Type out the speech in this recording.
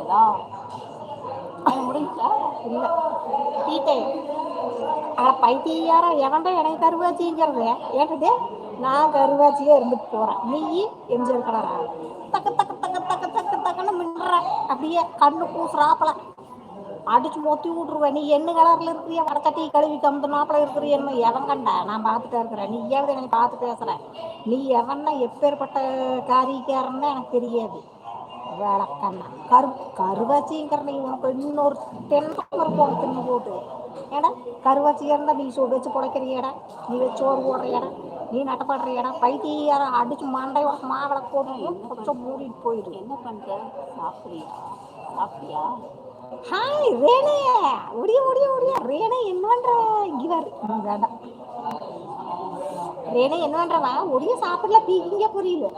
முடிஞ்சுதா? முடிஞ்சா இல்ல டீட்டை பைத்தியாரா எவன்டா எனக்கு கருவாச்சிங்கிறது ஏட்டது நான் கருவாச்சியே இருந்துட்டு போறேன் நீ எம்ஜிஆர் கலரா தக்க தக்க தக்க தக்க தக்க தக்கன்னு மின்ற அப்படியே கண்ணு கூசுறாப்பல அடிச்சு மொத்தி விட்டுருவேன் நீ என்ன கலர்ல இருக்கிறிய வடச்சட்டி கழுவி கமுத்து நாப்பல இருக்கிறிய எவன் கண்டா நான் பார்த்துட்டே இருக்கிறேன் நீ ஏவது எனக்கு பார்த்து பேசுற நீ எவன்னா எப்பேற்பட்ட காரிக்காரன்னு எனக்கு தெரியாது வேலைக்கண்ணா கருவாச்சிங்கிற நீ உனக்கு இன்னொரு தென்னை போன தின்னு போட்டு ஏடா கருவாச்சியா இருந்தா நீ வச்சு புடைக்கிறியடா நீ வச்சு சோறு போடுறியடா நீ நட்டப்படுறியடா பைத்தியார அடிச்சு மண்டையோட மாவளை போட்டு கொஞ்சம் மூடிட்டு போயிடு. என்ன பண்ற? சாப்பிட்டியா? ஹாய் ரேணே ஒடிய ஒடிய ஒடிய ரேணே என்ன பண்ற இங்க பாரு வேண்டாம் ரேணே என்ன பண்றவா ஒடிய சாப்பிடல பீக்கிங்க புரியல